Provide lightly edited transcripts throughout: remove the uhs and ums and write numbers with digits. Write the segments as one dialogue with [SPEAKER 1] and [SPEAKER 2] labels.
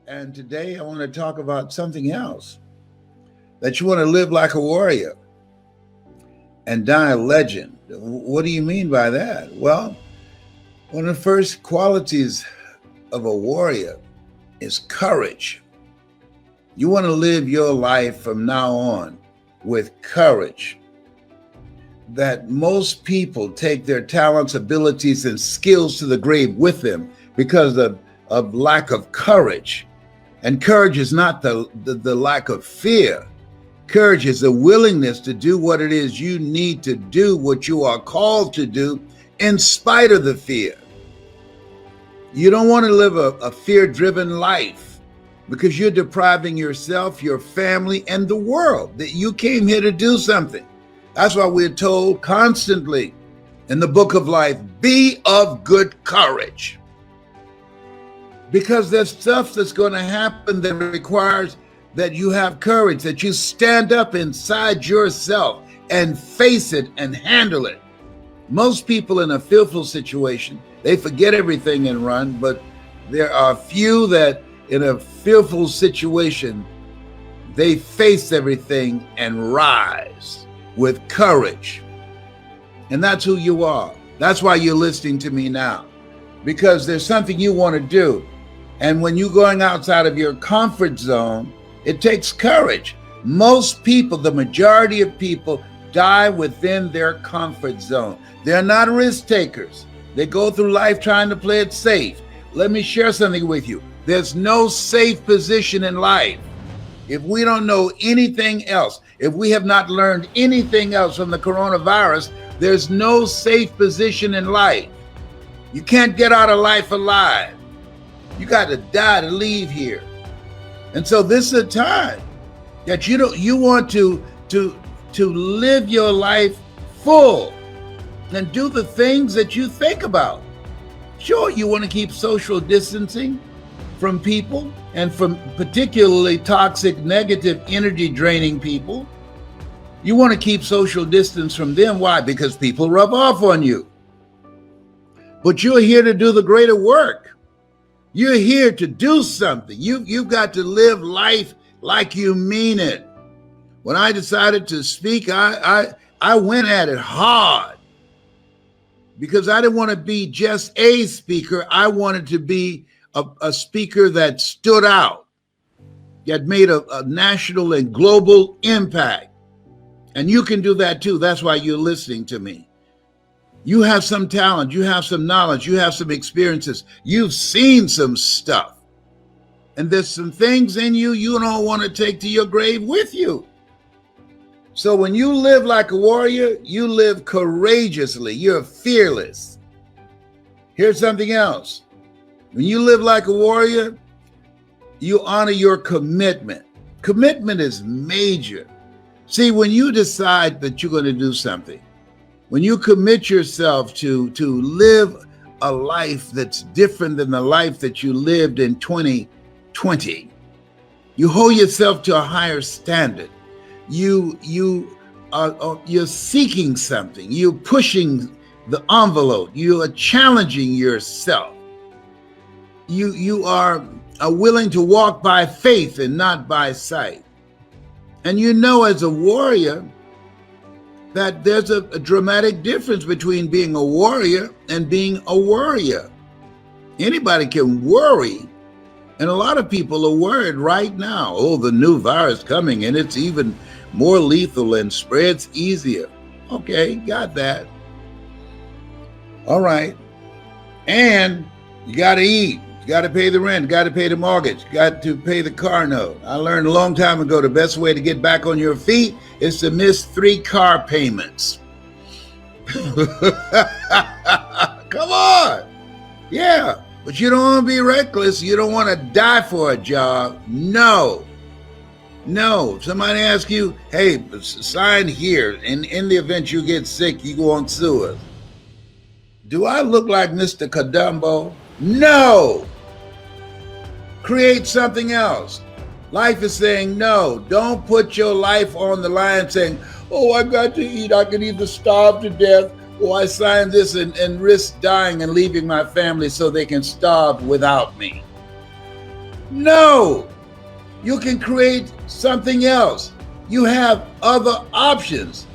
[SPEAKER 1] And today I want to talk about something else, that you want to live like a warrior and die a legend. What do you mean by that? Well, one of the first qualities of a warrior is courage. You want to live your life from now on with courage. That most people take their talents, abilities, and skills to the grave with them because of lack of courage. And courage is not the lack of fear. Courage is the willingness to do what it is you need to do, what you are called to do, in spite of the fear. You don't want to live a fear-driven life because you're depriving yourself, your family, and the world that you came here to do something. That's why we're told constantly in the book of life, be of good courage. Because there's stuff that's going to happen that requires that you have courage, that you stand up inside yourself and face it and handle it. Most people in a fearful situation, they forget everything and run, but there are few that in a fearful situation, they face everything and rise with courage. And that's who you are. That's why you're listening to me now, because there's something you want to do. And when you're going outside of your comfort zone, it takes courage. Most people, the majority of people, die within their comfort zone. They're not risk takers. They go through life trying to play it safe. Let me share something with you. There's no safe position in life. If we don't know anything else, if we have not learned anything else from the coronavirus, there's no safe position in life. You can't get out of life alive. You got to die to leave here. And so this is a time that you want to live your life full and do the things that you think about. Sure, you want to keep social distancing from people and from particularly toxic, negative, energy draining people. You want to keep social distance from them. Why? Because people rub off on you. But you're here to do the greater work. You're here to do something. You've got to live life like you mean it. When I decided to speak, I went at it hard because I didn't want to be just a speaker. I wanted to be a speaker that stood out, that made a national and global impact. And you can do that too. That's why you're listening to me. You have some talent, you have some knowledge, you have some experiences, you've seen some stuff. And there's some things in you don't want to take to your grave with you. So when you live like a warrior, you live courageously, you're fearless. Here's something else. When you live like a warrior, you honor your commitment. Commitment is major. See, when you decide that you're going to do something, when you commit yourself to live a life that's different than the life that you lived in 2020, you hold yourself to a higher standard. You're seeking something. You're pushing the envelope. You are challenging yourself. You are willing to walk by faith and not by sight. And you know, as a warrior, that there's a dramatic difference between being a warrior and being a worrier. Anybody can worry, and a lot of people are worried right now. Oh, the new virus coming, and it's even more lethal and spreads easier. Okay, got that. All right. And you got to eat. You got to pay the rent, got to pay the mortgage, got to pay the car note. I learned a long time ago the best way to get back on your feet is to miss 3 car payments. Come on. Yeah, but you don't want to be reckless. You don't want to die for a job. No. If somebody asks you, hey, sign here, and in the event you get sick, you won't sue us. Do I look like Mr. Kadumbo? No. Create something else. Life is saying no. Don't put your life on the line saying, oh, I got to eat. I can either starve to death or I sign this and risk dying and leaving my family so they can starve without me. No, you can create something else. You have other options.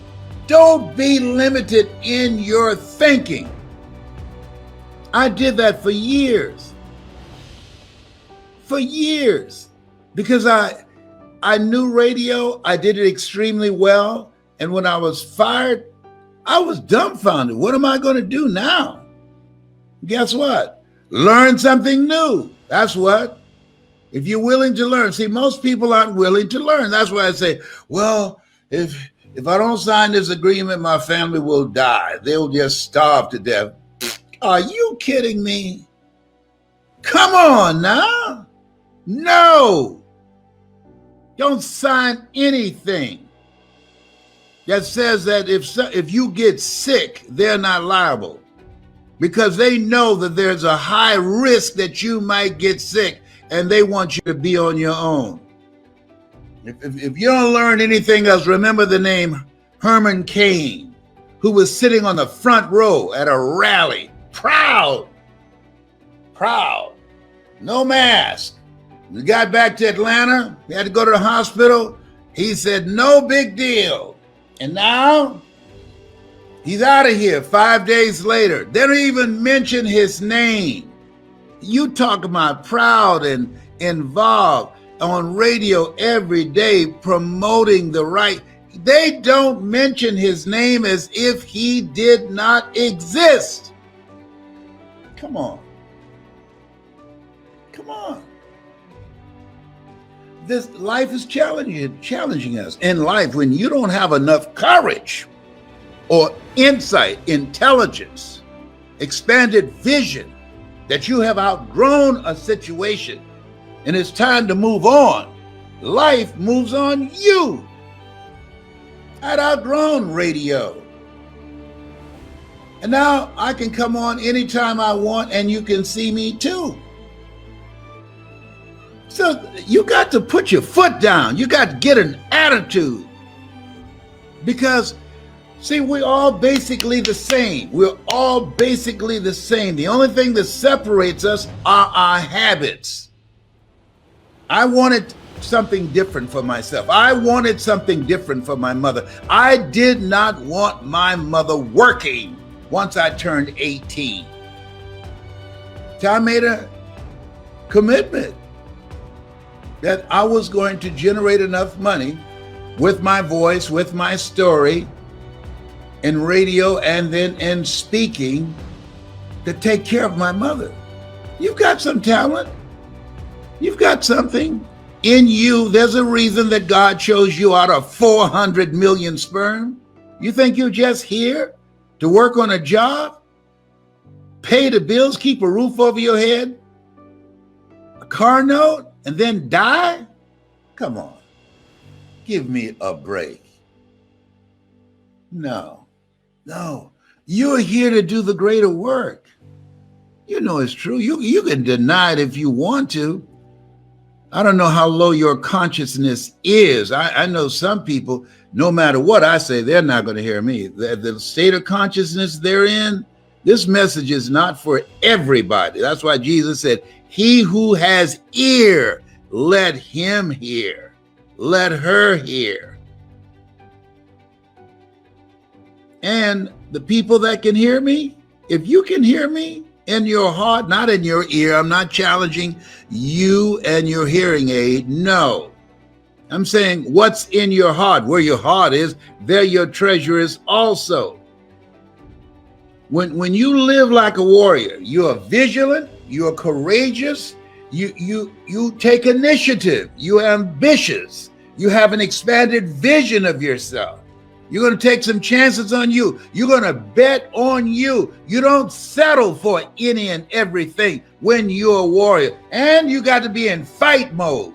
[SPEAKER 1] Don't be limited in your thinking. I did that for years. For years. Because I knew radio, I did it extremely well. And when I was fired, I was dumbfounded. What am I going to do now? Guess what? Learn something new. That's what. If you're willing to learn. See, most people aren't willing to learn. That's why I say, well, if I don't sign this agreement, my family will die. They'll just starve to death. Are you kidding me? Come on now. No. Don't sign anything that says that if you get sick, they're not liable, because they know that there's a high risk that you might get sick, and they want you to be on your own. If you don't learn anything else, remember the name Herman Cain, who was sitting on the front row at a rally, proud, no mask. We got back to Atlanta, he had to go to the hospital. He said, no big deal. And now he's out of here 5 days later. They don't even mention his name. You talk about proud and involved on radio every day promoting the right. They don't mention his name as if he did not exist. Come on. Come on. This life is challenging us. In life, when you don't have enough courage or insight, intelligence, expanded vision, that you have outgrown a situation and it's time to move on, life moves on you. I'd outgrown radio. And now I can come on anytime I want and you can see me too. So you got to put your foot down. You got to get an attitude. Because, see, we're all basically the same. We're all basically the same. The only thing that separates us are our habits. I wanted something different for myself. I wanted something different for my mother. I did not want my mother working once I turned 18. So I made a commitment that I was going to generate enough money with my voice, with my story, in radio and then in speaking, to take care of my mother. You've got some talent. You've got something in you. There's a reason that God chose you out of 400 million sperm. You think you're just here to work on a job, pay the bills, keep a roof over your head, a car note, and then die? Come on, give me a break. No, you're here to do the greater work. You know it's true. You can deny it if you want to. I don't know how low your consciousness is. I know some people, no matter what I say, they're not going to hear me. The state of consciousness they're in, this message is not for everybody. That's why Jesus said, he who has ear, let him hear. Let her hear. And the people that can hear me, if you can hear me in your heart, not in your ear, I'm not challenging you and your hearing aid. No, I'm saying what's in your heart. Where your heart is, there your treasure is also. When you live like a warrior, you are vigilant, you are courageous, you take initiative, you're ambitious, you have an expanded vision of yourself. You're going to take some chances on you. You're going to bet on you. You don't settle for any and everything when you're a warrior. And you got to be in fight mode.